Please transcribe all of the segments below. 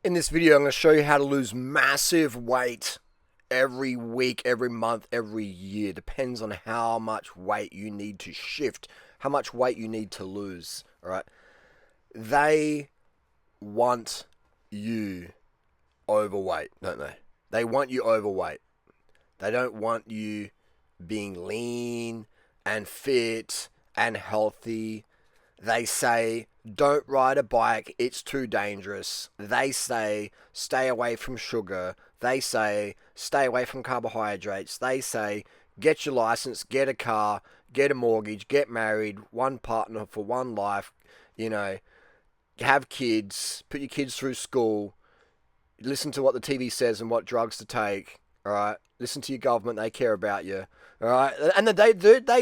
In this video, I'm going to show you how to lose massive weight every week, every month, every year. Depends on how much weight you need to shift, how much weight you need to lose. All right. They want you overweight, don't they? They want you overweight. They don't want you being lean and fit and healthy. They say, don't ride a bike, it's too dangerous. They say, stay away from sugar. They say, stay away from carbohydrates. They say, get your license, get a car, get a mortgage, get married, one partner for one life, have kids, put your kids through school, listen to what the TV says and what drugs to take, all right? Listen to your government, they care about you, all right? And they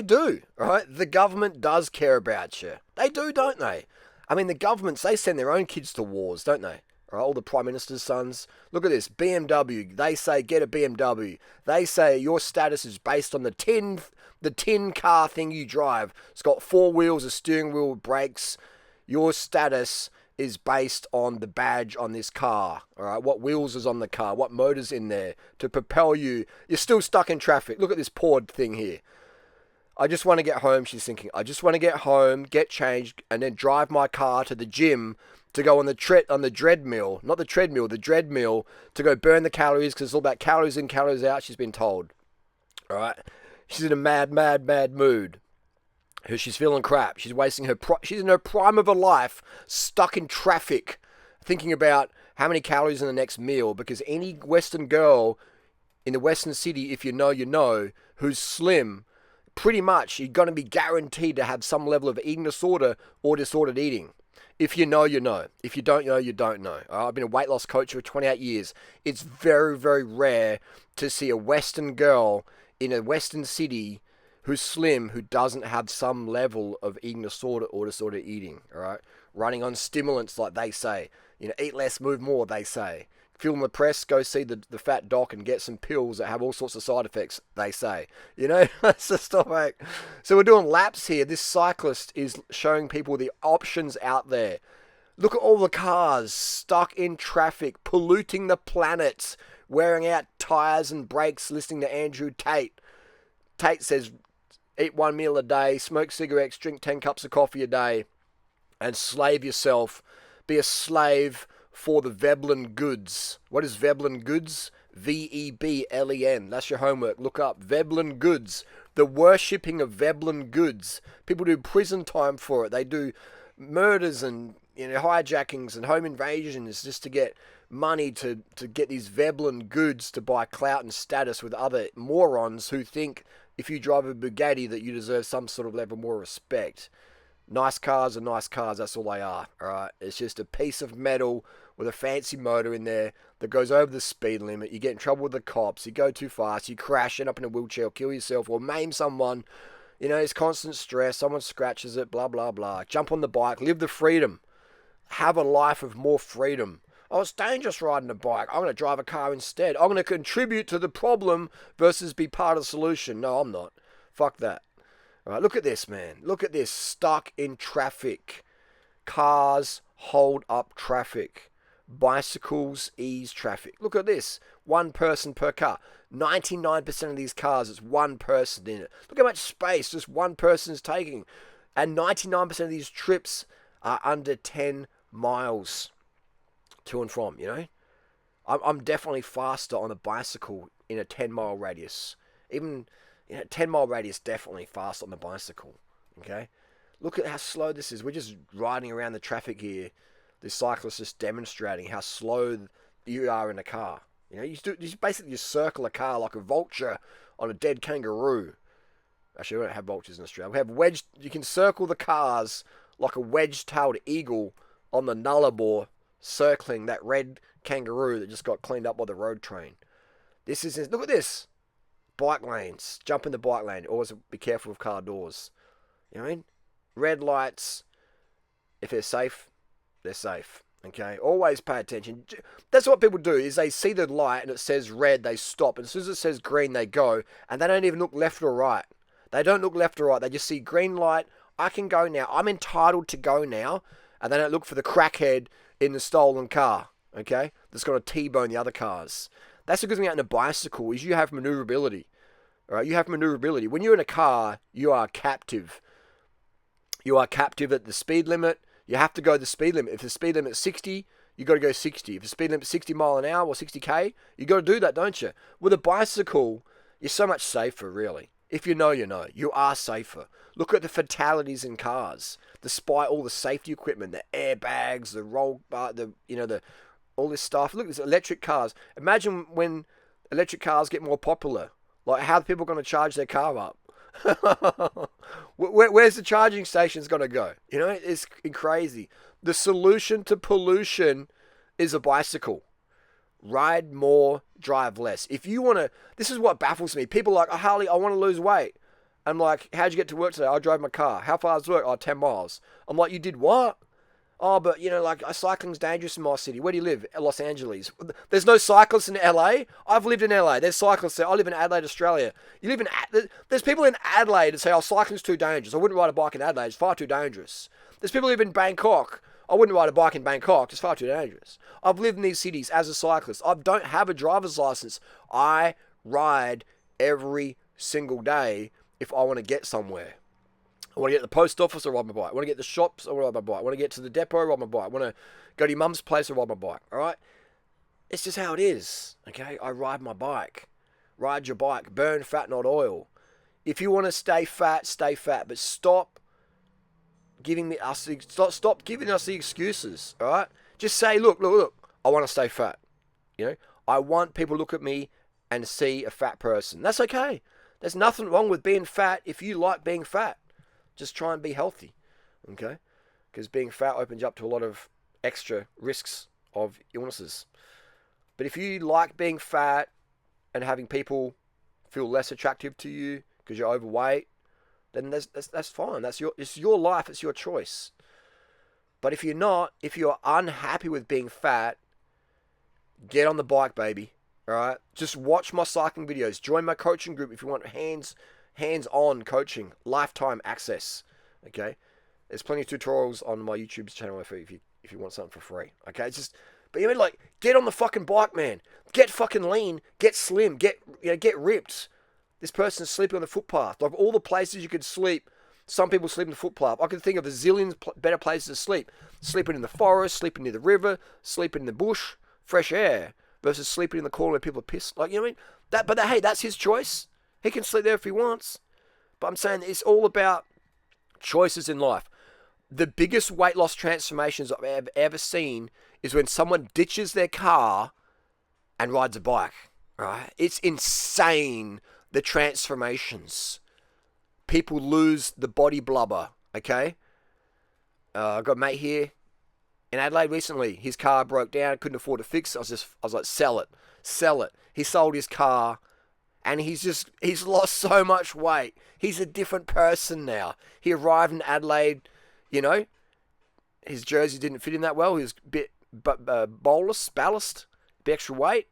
do, all right? The government does care about you. They do, don't they? I mean, the governments, they send their own kids to wars, don't they? All right, all the prime minister's sons. Look at this, BMW. They say, get a BMW. They say your status is based on the tin car thing you drive. It's got 4 wheels, a steering wheel, brakes. Your status is based on the badge on this car. All right, what wheels is on the car, what motor's in there to propel you. You're still stuck in traffic. Look at this poor thing here. I just want to get home, she's thinking. I just want to get home, get changed, and then drive my car to the gym to go on the treadmill, not the treadmill, the dreadmill, to go burn the calories, because it's all about calories in, calories out, she's been told. All right? She's in a mad mood. She's feeling crap. She's wasting she's in her prime of her life, stuck in traffic, thinking about how many calories in the next meal, because any Western girl in the Western city, if you know, who's slim, pretty much you're going to be guaranteed to have some level of eating disorder or disordered eating. If you know, you know. If you don't know, you don't know. I've been a weight loss coach for 28 years. It's very, very rare to see a Western girl in a Western city who's slim, who doesn't have some level of eating disorder or disordered eating. All right, running on stimulants, like they say. Eat less, move more, they say. Feeling depressed, go see the fat doc and get some pills that have all sorts of side effects, they say. That's just not right. So we're doing laps here. This cyclist is showing people the options out there. Look at all the cars stuck in traffic, polluting the planet, wearing out tires and brakes, listening to Andrew Tate. Tate says, eat 1 meal a day, smoke cigarettes, drink 10 cups of coffee a day, and slave yourself. Be a slave for the Veblen goods. What is Veblen goods? Veblen. That's your homework. Look up Veblen goods. The worshipping of Veblen goods. People do prison time for it. They do murders and hijackings and home invasions just to get money to get these Veblen goods to buy clout and status with other morons who think if you drive a Bugatti that you deserve some sort of level more respect. Nice cars are nice cars, that's all they are, alright? It's just a piece of metal with a fancy motor in there that goes over the speed limit. You get in trouble with the cops, you go too fast, you crash, end up in a wheelchair, or kill yourself, or maim someone. It's constant stress, someone scratches it, blah, blah, blah. Jump on the bike, live the freedom. Have a life of more freedom. Oh, it's dangerous riding a bike. I'm going to drive a car instead. I'm going to contribute to the problem versus be part of the solution. No, I'm not. Fuck that. All right, look at this, man. Look at this. Stuck in traffic. Cars hold up traffic. Bicycles ease traffic. Look at this. 1 person per car. 99% of these cars, it's 1 person in it. Look how much space just 1 person is taking. And 99% of these trips are under 10 miles to and from, I'm definitely faster on a bicycle in a 10-mile radius. Even 10-mile radius, definitely fast on the bicycle. Okay, look at how slow this is. We're just riding around the traffic here. This cyclist is demonstrating how slow you are in a car. You basically just circle a car like a vulture on a dead kangaroo. Actually, we don't have vultures in Australia. We have wedged. You can circle the cars like a wedge-tailed eagle on the Nullarbor, circling that red kangaroo that just got cleaned up by the road train. Look at this. Bike lanes. Jump in the bike lane. Always be careful with car doors. You know what I mean? Red lights. If they're safe, they're safe. Okay? Always pay attention. That's what people do, is they see the light and it says red, they stop. And as soon as it says green, they go. And they don't even look left or right. They don't look left or right. They just see green light. I can go now. I'm entitled to go now. And they don't look for the crackhead in the stolen car. okay, that's going to T-bone the other cars. That's the good thing about a bicycle is you have maneuverability. All right, you have maneuverability. When you're in a car, you are captive. You are captive at the speed limit. You have to go the speed limit. If the speed limit is 60, you got to go 60. If the speed limit is 60 mile an hour or 60k, you got to do that, don't you? With a bicycle, you're so much safer, really. If you know, you know. You are safer. Look at the fatalities in cars, despite all the safety equipment, the airbags, the roll bar, all this stuff. Look, there's electric cars. Imagine when electric cars get more popular. Like, how are people going to charge their car up? Where's the charging stations going to go? You know, it's crazy. The solution to pollution is a bicycle. Ride more, drive less. If you want to, this is what baffles me. People are like, oh, Harley, I want to lose weight. I'm like, how'd you get to work today? I drove my car. How far is work? Oh, 10 miles. I'm like, you did what? Oh, but, like, cycling's dangerous in my city. Where do you live? Los Angeles. There's no cyclists in LA? I've lived in LA. There's cyclists there. I live in Adelaide, Australia. You live in... There's people in Adelaide that say, oh, cycling's too dangerous. I wouldn't ride a bike in Adelaide. It's far too dangerous. There's people who live in Bangkok. I wouldn't ride a bike in Bangkok. It's far too dangerous. I've lived in these cities as a cyclist. I don't have a driver's license. I ride every single day if I want to get somewhere. I want to get to the post office, I ride my bike. I want to get to the shops, I ride my bike. I want to get to the depot, I ride my bike. I want to go to your mum's place, I ride my bike. All right? It's just how it is. Okay? I ride my bike. Ride your bike. Burn fat, not oil. If you want to stay fat, stay fat. But stop giving us the excuses. All right? Just say, look. I want to stay fat. I want people to look at me and see a fat person. That's okay. There's nothing wrong with being fat if you like being fat. Just try and be healthy, okay? Because being fat opens you up to a lot of extra risks of illnesses. But if you like being fat and having people feel less attractive to you because you're overweight, then that's fine. It's your life. It's your choice. But if you're unhappy with being fat, get on the bike, baby. All right? Just watch my cycling videos. Join my coaching group if you want hands-on coaching, lifetime access. Okay, there's plenty of tutorials on my YouTube channel if you want something for free. Okay, but get on the fucking bike, man. Get fucking lean, get slim, get ripped. This person's sleeping on the footpath. Like all the places you could sleep, some people sleep on the footpath. I can think of a zillion better places to sleep. Sleeping in the forest, sleeping near the river, sleeping in the bush, fresh air, versus sleeping in the corner where people are pissed. Like, you know what I mean? Hey, that's his choice. He can sleep there if he wants. But I'm saying it's all about choices in life. The biggest weight loss transformations I've ever seen is when someone ditches their car and rides a bike. Right? It's insane, the transformations. People lose the body blubber, okay? I've got a mate here in Adelaide recently. His car broke down, couldn't afford to fix it. I was like, sell it. He sold his car. And he's lost so much weight. He's a different person now. He arrived in Adelaide, his jersey didn't fit him that well. He was a bit ballast, a bit extra weight,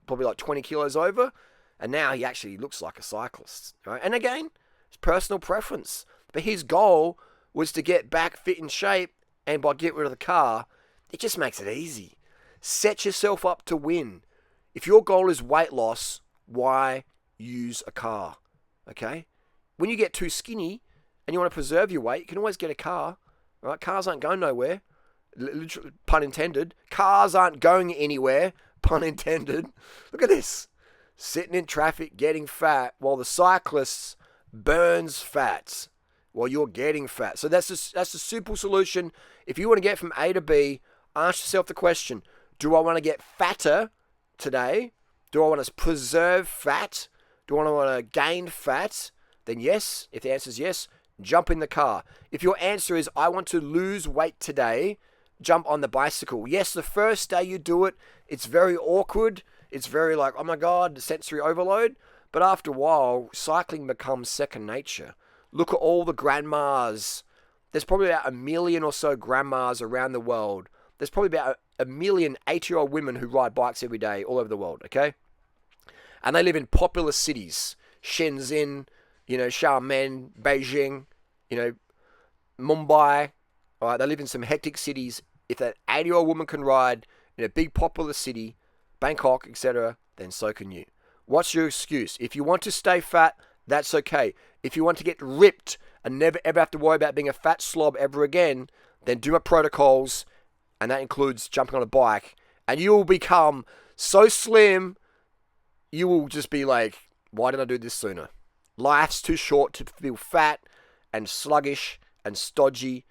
probably like 20 kilos over. And now he actually looks like a cyclist. Right? And again, it's personal preference. But his goal was to get back fit in shape, and by getting rid of the car, it just makes it easy. Set yourself up to win. If your goal is weight loss, why use a car? Okay? When you get too skinny and you want to preserve your weight, you can always get a car. Right? Cars aren't going nowhere. Literally, pun intended. Cars aren't going anywhere. Pun intended. Look at this. Sitting in traffic, getting fat, while the cyclist burns fat while you're getting fat. So that's a simple solution. If you want to get from A to B, ask yourself the question, do I want to get fatter today? Do I want to preserve fat? Do I want to gain fat? Then yes. If the answer is yes, jump in the car. If your answer is I want to lose weight today, jump on the bicycle. Yes, the first day you do it, it's very awkward. It's very like, oh my God, sensory overload. But after a while, cycling becomes second nature. Look at all the grandmas. There's probably about 1 million or so grandmas around the world. There's probably about 1 million 80-year-old women who ride bikes every day all over the world, okay? And they live in popular cities. Shenzhen, Xiamen, Beijing, Mumbai. All right, they live in some hectic cities. If that 80-year-old woman can ride in a big popular city, Bangkok, etc., then so can you. What's your excuse? If you want to stay fat, that's okay. If you want to get ripped and never ever have to worry about being a fat slob ever again, then do my protocols, and that includes jumping on a bike, and you will become so slim, you will just be like, why didn't I do this sooner? Life's too short to feel fat and sluggish and stodgy.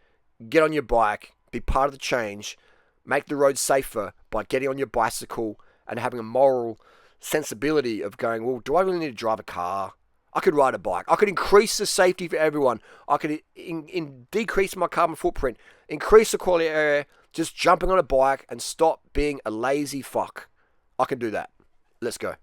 Get on your bike, be part of the change, make the road safer by getting on your bicycle and having a moral sensibility of going, well, do I really need to drive a car? I could ride a bike. I could increase the safety for everyone. I could decrease my carbon footprint, increase the quality of air, just jumping on a bike and stop being a lazy fuck. I can do that. Let's go.